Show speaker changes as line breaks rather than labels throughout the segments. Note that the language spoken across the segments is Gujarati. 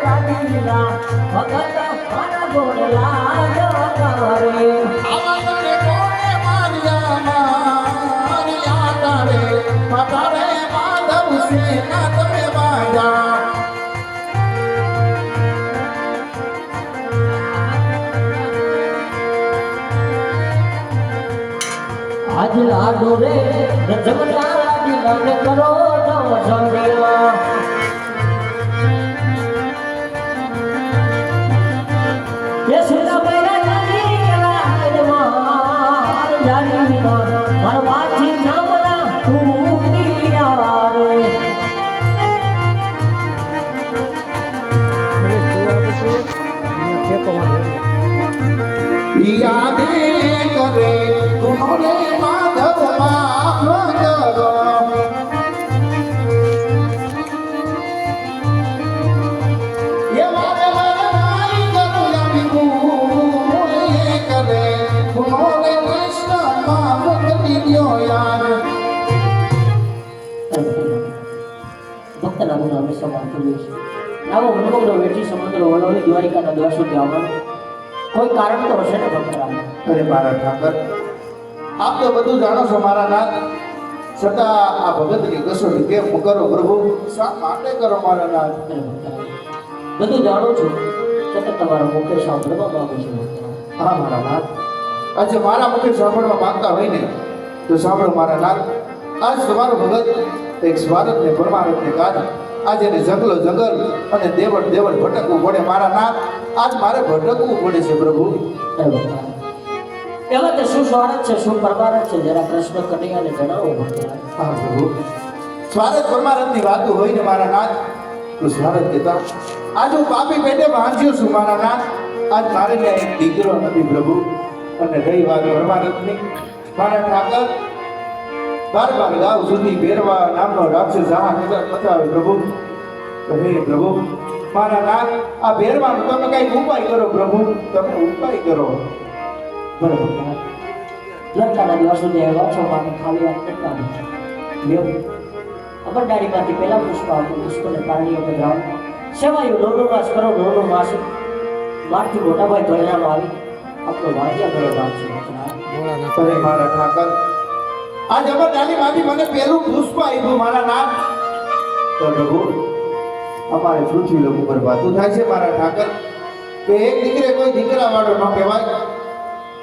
લાડીલા ભગત મારા ગોડલા જો કરે
આવા તને કોણે માર્યા તારે માતારે માધવ છે ના તમે બાજા
આજ લાડો રે જમલા લાડીલા ને કરો જો સંગેલા ये सुना मेरा जानी केला मार जानी मार वाची नामला तू यार
યાદે કરે તુમરે માધવ માફ કરો ये वारे वारे नाई करू यामी भूले करे तुमरे कृष्ण माफ કરી દ્યો યાર
ભક્ત નામનું નામે સમાન કર્યું છે આવો વનવગડો વેઠી સમુદ્ર વલોની દ્વારિકાના દ્વાર સુધી આવવાનું કોઈ કારણ તો હશે ને ભક્તરામ
અરે મારા ઠાકર આપ તો બધું જાણો છો મારા નાથ છતાં આ ભગતની કસોટી કેમ કરો પ્રભુ શા માટે કરો મારા નાથ
બધું જાણું છું છતાં તમારા મુખે સાંભળવા માંગુ છું ભક્તરામ
હા મારા નાથ આજે મારા મુખે સાંભળવા માંગતા હોય ને તો સાંભળો મારા નાથ આજ તમારો ભગત એક સ્વાર્થ ને પરમાર્થ ને કાજ આજે ને જંગલો જંગલ અને દેવળ દેવળ ભટકવું પડે મારા નાથ આજ મારે ભટકવું પડે છે પ્રભુ
એવા તે શું સ્વાર્થ છે શું પરમાર્થ છે જરા કૃષ્ણ કનૈયાને જણાવો ભક્તરામ
હા પ્રભુ સ્વાર્થ પરમાર્થની વાતો હોય ને મારા નાથ તો સ્વાર્થ કહેતા આજ હું પાપી પેટે વાંચ્યો છું મારા નાથ આજ મારે ત્યાં એક દીકરો નથી પ્રભુ અને રહી વાત પરમાર્થની મારા ઠાકર 12 ગાવ સુધી બેરવા નામનો રાક્ષસ જહાં પચાવે પ્રભુ તો હે પ્રભુ મારા નાથ આ બેરવાનો તમે કઈક ઉપાય કરો પ્રભુ તમે ઉપાય કરો
બરોબર લંકાના દિવસ સુધી આવ્યા છો મારે ખાલી વાત કરતા લ્યો અબરડારીમાંથી પહેલા પુષ્પ આવતું પુષ્પને પાણીઓ પધરાવ સેવાયું નવનો માસ કરો નવનો માસ મારથી મોટા ભાઈ ધોરણામાં આવી આપણો વાંચ્યા ગયો રામ છે
અરે મારા ઠાકર આજ અમરડાલીમાંથી મને પહેલું પુષ્પ આપ્યું મારા નાથ તો પ્રભુ અમારે પૃથ્વી લોક ઉપર વાતું થાય છે મારા ઠાકર કે એક દીકરે કોઈ દીકરા વાળો ન કહેવાય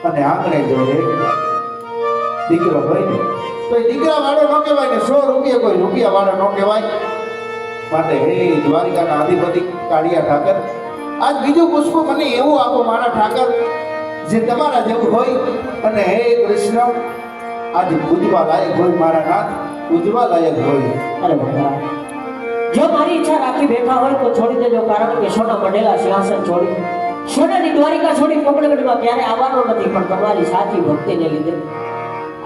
અને આંગણે જો એક દીકરો હોય ને તો એ દીકરા વાળો ન કહેવાય ને 100 રૂપિયા કોઈ રૂપિયા વાળો ન કહેવાય માટે હે દ્વારિકાના અધિપતિ કાળિયા ઠાકર આજ બીજું પુષ્પ મને એવું આપો મારા ઠાકર જે તમારા જેવું હોય અને હે કૃષ્ણ આજ પૂજવા લાયક હોય મારા નાથ પૂજવા લાયક હોય
અરે ભગવાન જો મારી ઈચ્છા રાખી બેઠા હોય તો છોડી દેજો કારણ કે સોના મંડેલા સિંહાસન છોડી સોનાની દ્વારિકા છોડી પોકળગઢમાં ક્યારે આવવાનો નથી પણ તમારી સાચી ભક્તિને લીધે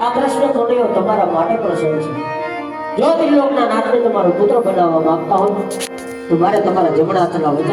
આ કૃષ્ણ કનૈયો તમારા માટે પણ સૌ છે જો ત્રિલોકના નાથને તમારો પુત્ર બનાવવા માંગતા હોય તો મારે તમારા જમણા હાથના વચન